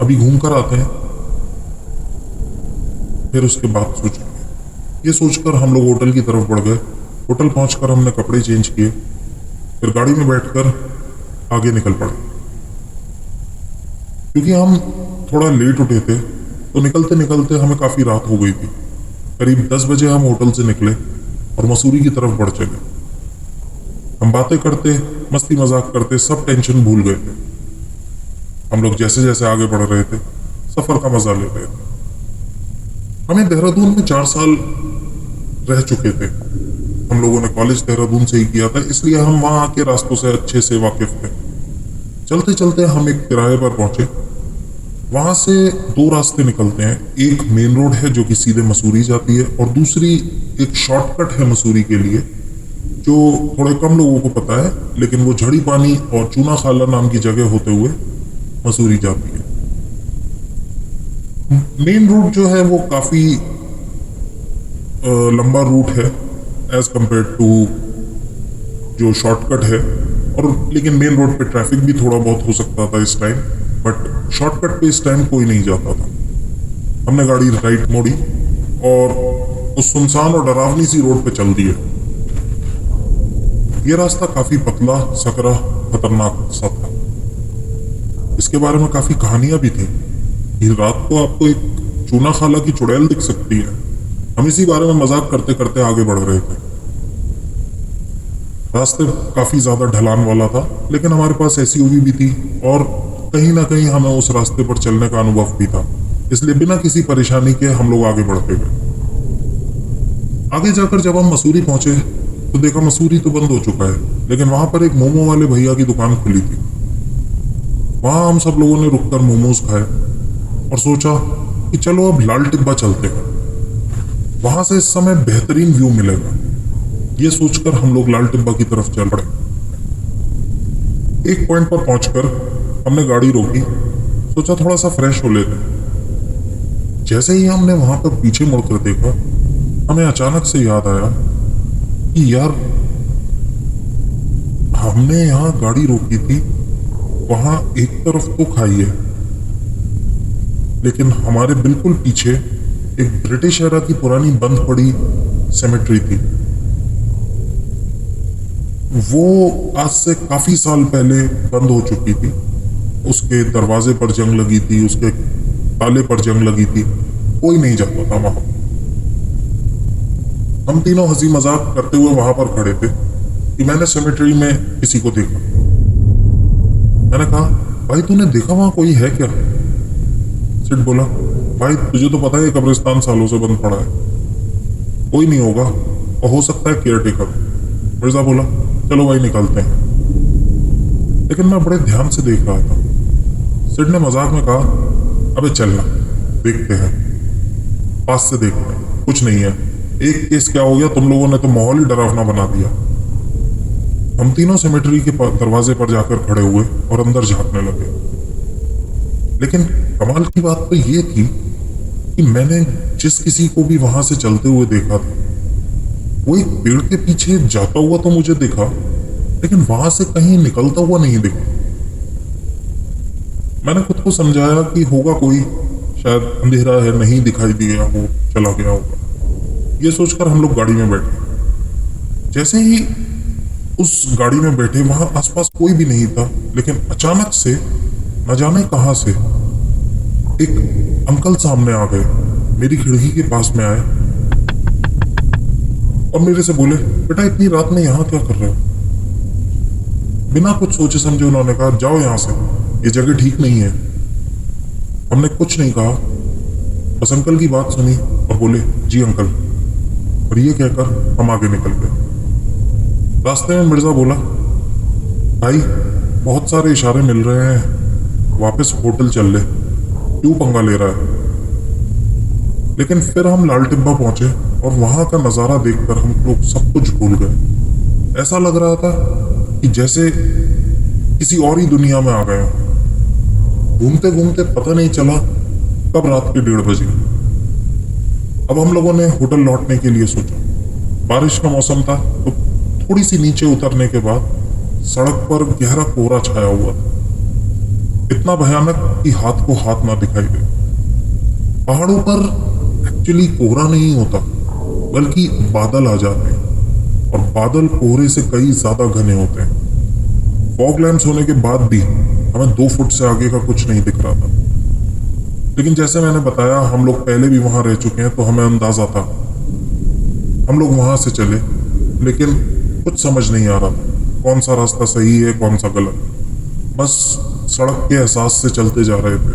अभी घूम कर आते हैं, फिर उसके बाद सोचेंगे। ये सोचकर हम लोग होटल की तरफ बढ़ गए। होटल पहुंचकर हमने कपड़े चेंज किए, फिर गाड़ी में बैठकर आगे निकल पड़े। क्योंकि हम थोड़ा लेट उठे थे तो निकलते निकलते हमें काफ़ी रात हो गई थी। करीब 10 बजे हम होटल से निकले और मसूरी की तरफ बढ़ चले। हम बातें करते, मस्ती मजाक करते, सब टेंशन भूल गए थे। हम लोग जैसे जैसे आगे बढ़ रहे थे सफर का मजा ले रहे थे। हमें देहरादून में 4 साल रह चुके थे। हम लोगों ने कॉलेज देहरादून से ही किया था, इसलिए हम वहां के रास्तों से अच्छे से वाकिफ थे। चलते चलते हम एक किराए पर पहुंचे। वहां से 2 रास्ते निकलते हैं। एक मेन रोड है जो कि सीधे मसूरी जाती है, और दूसरी एक शॉर्टकट है मसूरी के लिए जो थोड़े कम लोगों को पता है, लेकिन वो झड़ी पानी और चूना खाला नाम की जगह होते हुए मसूरी जाती है। मेन रूट जो है वो काफी लंबा रूट है एज कंपेयर टू जो शॉर्टकट है, और लेकिन मेन रोड पे ट्रैफिक भी थोड़ा बहुत हो सकता था इस टाइम, बट शॉर्टकट पे इस टाइम कोई नहीं जाता था। हमने गाड़ी राइट मोड़ी और उस सुनसान और डरावनी सी रोड पे चल दिए। ये रास्ता काफी पतला, सकरा, खतरनाक सा था। इसके बारे में काफी कहानियां भी थी। ये रात को आपको एक चूना खाला की चुड़ैल दिख सकती है। हम इसी बारे में मजाक करते करते आगे बढ़ रहे थे। रास्ते काफी ज्यादा ढलान वाला था, लेकिन हमारे पास एसयूवी भी थी और कहीं ना कहीं हमें उस रास्ते पर चलने का अनुभव भी था, इसलिए बिना किसी परेशानी के हम लोग आगे बढ़ते गए। आगे जाकर जब हम मसूरी पहुंचे तो देखा मसूरी तो बंद हो चुका है, लेकिन वहां पर एक मोमो वाले भैया की दुकान खुली थी। वहां हम सब लोगों ने रुककर मोमोज खाए और सोचा कि चलो अब लाल टिब्बा चलते हैं, वहां से इस समय बेहतरीन व्यू मिलेगा। ये सोचकर हम लोग लाल टिब्बा की तरफ चल पड़े। एक पॉइंट पर पहुंचकर हमने गाड़ी रोकी, सोचा थोड़ा सा फ्रेश हो लेते हैं। जैसे ही हमने वहां पर पीछे मुड़कर देखा, हमें अचानक से याद आया कि यार हमने यहाँ गाड़ी रोकी थी, वहां एक तरफ तो खाई है, लेकिन हमारे बिल्कुल पीछे एक ब्रिटिश एरा की पुरानी बंद पड़ी सेमेट्री थी। वो आज से काफी साल पहले बंद हो चुकी थी। उसके दरवाजे पर जंग लगी थी, उसके ताले पर जंग लगी थी, कोई नहीं जाता था वहां। हम तीनों हंसी मजाक करते हुए वहां पर खड़े थे कि मैंने सेमेट्री में किसी को देखा। मैंने कहा, भाई तूने देखा वहां कोई है क्या? सिट बोला, भाई तुझे तो पता है कब्रिस्तान सालों से बंद पड़ा है, कोई नहीं होगा, और हो सकता है केयर टेकर। मिर्जा बोला, चलो भाई निकलते हैं। लेकिन मैं बड़े ध्यान से देख रहा था। सिड ने मजाक में कहा, अबे चलना देखते हैं, पास से देखते हैं, कुछ नहीं है। एक केस क्या हो गया, तुम लोगों ने तो माहौल ही डरावना बना दिया। हम तीनों सेमेट्री के दरवाजे पर जाकर खड़े हुए और अंदर झांकने लगे। लेकिन कमाल की बात तो ये थी कि मैंने जिस किसी को भी वहां से चलते हुए देखा था, वो एक पेड़ के पीछे जाता हुआ तो मुझे दिखा, लेकिन वहां से कहीं निकलता हुआ नहीं दिखा। मैंने खुद को समझाया कि होगा कोई, शायद अंधेरा है, नहीं दिखाई दिया हो, चला गया होगा। ये सोचकर हम लोग गाड़ी में बैठे। जैसे ही उस गाड़ी में बैठे, वहां आसपास कोई भी नहीं था, लेकिन अचानक से न जाने कहां से एक अंकल सामने आ गए, मेरी खिड़की के पास में आए और मेरे से बोले, बेटा इतनी रात में यहाँ क्या कर रहे हो? बिना कुछ सोचे समझे उन्होंने कहा, जाओ यहां से, ये जगह ठीक नहीं है। हमने कुछ नहीं कहा, बस अंकल की बात सुनी और बोले, जी अंकल, और ये कहकर हम आगे निकल गए। रास्ते में मिर्जा बोला, भाई बहुत सारे इशारे मिल रहे हैं, वापस होटल चल ले, क्यों पंगा ले रहा है? लेकिन फिर हम लाल टिब्बा पहुंचे और वहां का नजारा देखकर हम लोग सब कुछ भूल गए। ऐसा लग रहा था कि जैसे किसी और ही दुनिया में आ गए। घूमते घूमते पता नहीं चला कब रात के 1:30 बजे। अब हम लोगों ने होटल लौटने के लिए सोचा। बारिश का मौसम था, तो थोड़ी सी नीचे उतरने के बाद सड़क पर गहरा कोहरा छाया हुआ था। इतना भयानक कि हाथ को हाथ ना दिखाई दे। पहाड़ों पर एक्चुअली कोहरा नहीं होता, बल्कि बादल आ जाते हैं, और बादल कोहरे से कई ज्यादा घने होते हैं। फॉग लैंप्स होने के बाद भी हमें 2 फुट से आगे का कुछ नहीं दिख रहा था। लेकिन जैसे मैंने बताया, हम लोग पहले भी वहां रह चुके हैं, तो हमें अंदाजा था। हम लोग वहां से चले, लेकिन कुछ समझ नहीं आ रहा था कौन सा रास्ता सही है, कौन सा गलत। बस सड़क के एहसास से चलते जा रहे थे।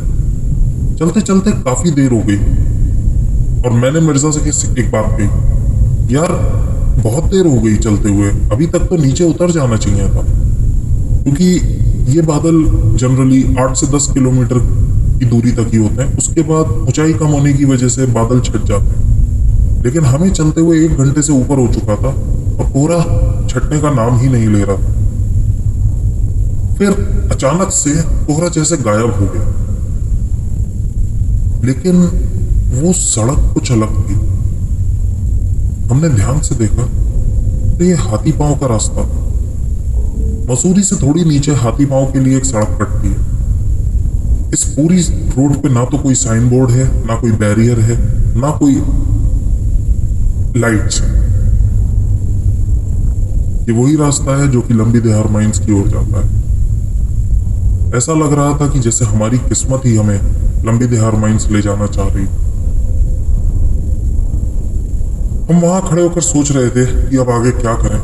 चलते चलते काफी देर हो गई, और मैंने मिर्जा से एक बात कही, यार बहुत देर हो गई चलते हुए, अभी तक तो नीचे उतर जाना चाहिए था। क्योंकि ये बादल जनरली 8 से 10 किलोमीटर की दूरी तक ही होते हैं, उसके बाद ऊंचाई कम होने की वजह से बादल छट जाते हैं। लेकिन हमें चलते हुए 1 घंटे से ऊपर हो चुका था, और कोहरा छटने का नाम ही नहीं ले रहा था। फिर अचानक से कोहरा जैसे गायब हो गया, लेकिन वो सड़क कुछ अलग थी। हमने ध्यान से देखा तो ये हाथी पांव का रास्ता था। मसूरी से थोड़ी नीचे हाथी पांव के लिए एक सड़क कटती है। इस पूरी रोड पे ना तो कोई साइन बोर्ड है, ना कोई बैरियर है, ना कोई लाइट्स है। ये वही रास्ता है जो कि लंबी देहार माइंस की ओर जाता है। ऐसा लग रहा था कि जैसे हमारी किस्मत ही हमें लंबी देहार माइंस ले जाना चाह रही। हम वहां खड़े होकर सोच रहे थे कि अब आगे क्या करें,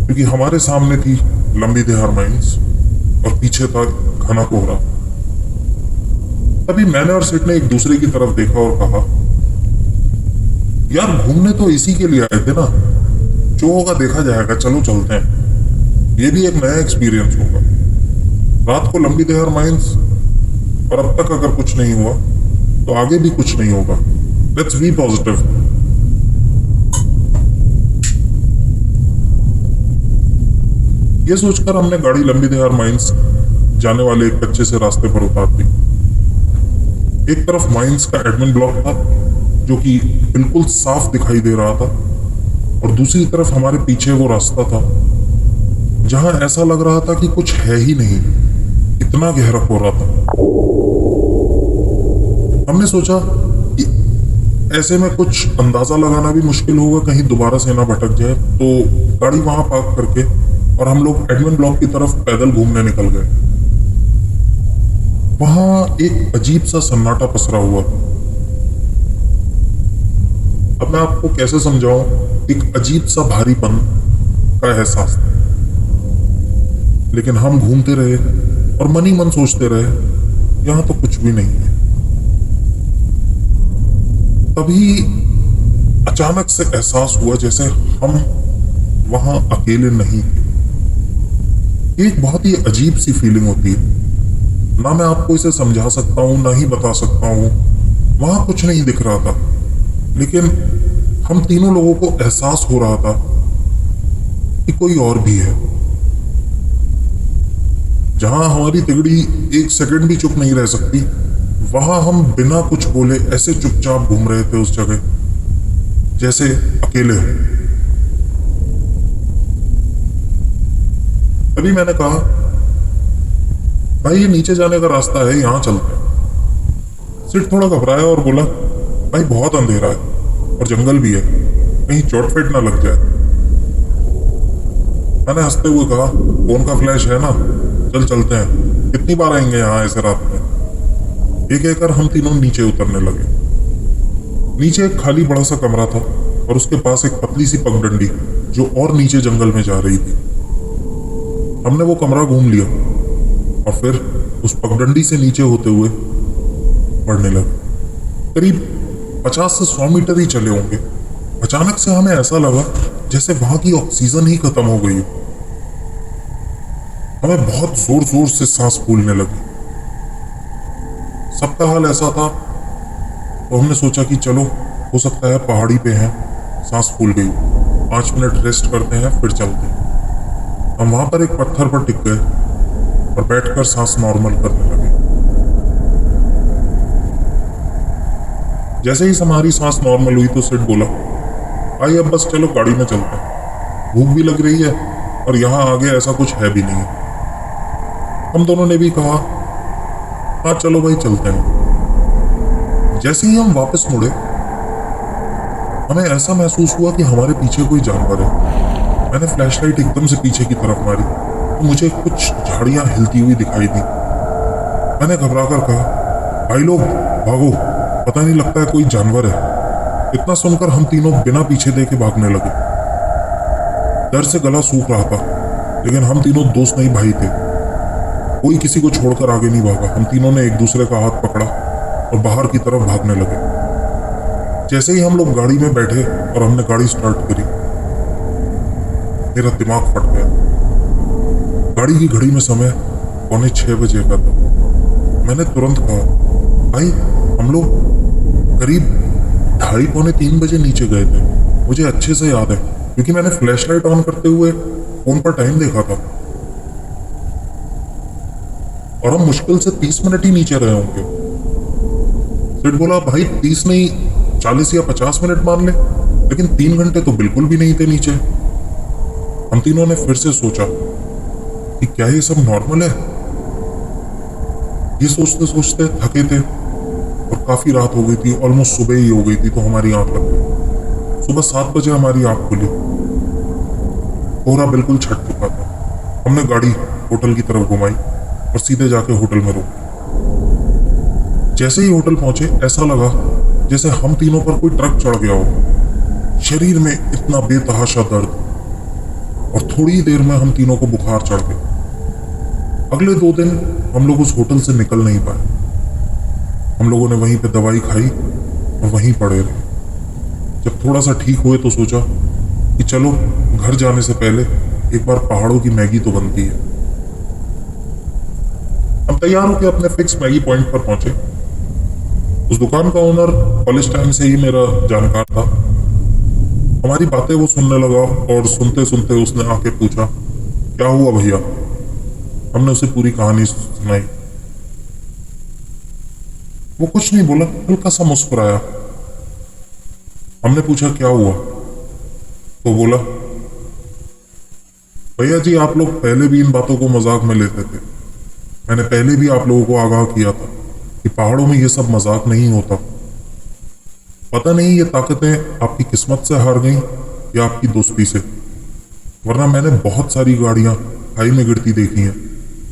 क्योंकि हमारे सामने थी लंबी देहार माइंस और पीछे था घना कोहरा। तभी मैंने और सेठ ने एक दूसरे की तरफ देखा और कहा, यार घूमने तो इसी के लिए आए थे ना, जो होगा देखा जाएगा, चलो चलते हैं। ये भी एक नया एक्सपीरियंस होगा। रात को लंबी देहार माइंस, और अब तक अगर कुछ नहीं हुआ तो आगे भी कुछ नहीं होगा। Let's be positive. ये सोचकर हमने गाड़ी लंबी देहार माइंस जाने वाले एक कच्चे से रास्ते पर उतार दी। एक तरफ माइंस का एडमिन ब्लॉक था, जो कि बिल्कुल साफ दिखाई दे रहा था, और दूसरी तरफ हमारे पीछे वो रास्ता था जहां ऐसा लग रहा था कि कुछ है ही नहीं, इतना गहरा कोहरा था। हमने सोचा कि ऐसे में कुछ अंदाजा लगाना भी मुश्किल होगा, कहीं दोबारा से ना भटक जाए, तो गाड़ी वहां पार्क करके और हम लोग एडमिन ब्लॉक की तरफ पैदल घूमने निकल गए। वहां एक अजीब सा सन्नाटा पसरा हुआ था। अब मैं आपको कैसे समझाऊं, एक अजीब सा भारीपन का एहसास था। लेकिन हम घूमते रहे और मन ही मन सोचते रहे, यहां तो कुछ भी नहीं है। तभी अचानक से एहसास हुआ जैसे हम वहां अकेले नहीं थे। एक बहुत ही अजीब सी फीलिंग होती है, ना मैं आपको इसे समझा सकता हूं, ना ही बता सकता हूं। वहां कुछ नहीं दिख रहा था, लेकिन हम तीनों लोगों को एहसास हो रहा था कि कोई और भी है। जहां हमारी तिगड़ी 1 सेकंड भी चुप नहीं रह सकती, वहां हम बिना कुछ बोले ऐसे चुपचाप घूम रहे थे उस जगह, जैसे अकेले हो। तभी मैंने कहा, भाई ये नीचे जाने का रास्ता है, यहां चलते हैं। सिर्फ थोड़ा घबराया और बोला, भाई बहुत अंधेरा है और जंगल भी है, कहीं चोट फेट ना लग जाए। मैंने हंसते हुए कहा, फोन का फ्लैश है ना, चल चलते हैं, कितनी बार आएंगे यहाँ ऐसे रात में। ये कहकर हम तीनों नीचे उतरने लगे। नीचे एक खाली बड़ा सा कमरा था, और उसके पास एक पतली सी पगडंडी जो और नीचे जंगल में जा रही थी। हमने वो कमरा घूम लिया और फिर उस पगडंडी से नीचे होते हुए बढ़ने लगे। करीब 50 से 100 मीटर ही चले होंगे। अचानक से हमें ऐसा लगा जैसे वहां की ऑक्सीजन ही खत्म हो गई। हमें बहुत जोर जोर से सांस फूलने लगी। सबका हाल ऐसा था, तो हमने सोचा कि चलो, हो सकता है पहाड़ी पे हैं, सांस फूल गई, 5 मिनट रेस्ट करते हैं फिर चलते हैं। हम वहां पर एक पत्थर पर टिक गए और बैठकर सांस नॉर्मल करने लगे। जैसे ही हमारी सांस नॉर्मल हुई तो सेठ बोला, आइए अब बस चलो गाड़ी में चलते हैं, भूख भी लग रही है और यहाँ आगे ऐसा कुछ है भी नहीं। हम दोनों ने भी कहा हाँ चलो भाई चलते हैं। जैसे ही हम वापस मुड़े हमें ऐसा महसूस हुआ कि हमारे पीछे कोई जानवर है। मैंने फ्लैशलाइट एकदम से पीछे की तरफ मारी तो मुझे कुछ झाड़ियां हिलती हुई दिखाई दी। मैंने घबराकर कहा भाई लोग भागो, पता नहीं लगता है कोई जानवर है। इतना सुनकर हम तीनों बिना पीछे देखे भागने लगे। डर से गला सूख रहा था लेकिन हम तीनों दोस्त नहीं भाई थे, कोई किसी को छोड़कर आगे नहीं भागा। हम तीनों ने एक दूसरे का हाथ पकड़ा और बाहर की तरफ भागने लगे। जैसे ही हम लोग गाड़ी में बैठे और हमने गाड़ी स्टार्ट करी मेरा दिमाग फट गया। गाड़ी की घड़ी में समय 5:45 बजे का था। मैंने तुरंत कहा भाई हम लोग करीब 2:30-3 बजे नीचे गए थे। मुझे अच्छे से याद है क्योंकि मैंने फ्लैशलाइट ऑन करते हुए फोन पर टाइम देखा था और हम मुश्किल से 30 मिनट ही नीचे रहे होंगे। सेठ बोला भाई 30 नहीं 40 या 50 मिनट मान ले, लेकिन 3 घंटे तो बिल्कुल भी नहीं थे नीचे। हम तीनों ने फिर से सोचा कि क्या ये सब नॉर्मल है। ये सोचते सोचते थके थे और काफी रात हो गई थी, ऑलमोस्ट सुबह ही हो गई थी तो हमारी आंख लग गई। सुबह 7 बजे हमारी आंख खुली, कोहरा बिल्कुल छट चुका था। हमने गाड़ी होटल की तरफ घुमाई और सीधे जाके होटल में रोकी। जैसे ही होटल पहुंचे ऐसा लगा जैसे हम तीनों पर कोई ट्रक चढ़ गया हो। शरीर में इतना बेतहाशा दर्द और थोड़ी ही देर में हम तीनों को बुखार चढ़ गया। अगले 2 दिन हम लोग उस होटल से निकल नहीं पाए। हम लोगों ने वहीं पे दवाई खाई और वहीं पड़े रहे। जब थोड़ा सा ठीक हुए तो सोचा कि चलो घर जाने से पहले एक बार पहाड़ों की मैगी तो बनती है। हम तैयार होकर अपने फिक्स मैगी पॉइंट पर पहुंचे। उस दुकान का ओनर कॉलेज टाइम से ही मेरा जानकार था। हमारी बातें वो सुनने लगा और सुनते सुनते उसने आके पूछा क्या हुआ भैया। हमने उसे पूरी कहानी सुनाई। वो कुछ नहीं बोला, हल्का सा मुस्कुराया। हमने पूछा क्या हुआ तो बोला भैया जी आप लोग पहले भी इन बातों को मजाक में लेते थे। मैंने पहले भी आप लोगों को आगाह किया था कि पहाड़ों में ये सब मजाक नहीं होता। पता नहीं ये ताकतें आपकी किस्मत से हार गई या आपकी दोस्ती से, वरना मैंने बहुत सारी गाड़ियां खाई में गिरती देखी हैं,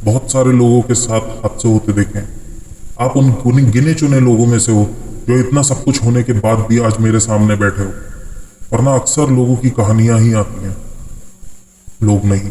बहुत सारे लोगों के साथ हादसे होते देखे हैं। आप उन गिने चुने लोगों में से हो जो इतना सब कुछ होने के बाद भी आज मेरे सामने बैठे हो, वरना अक्सर लोगों की कहानियां ही आती हैं, लोग नहीं।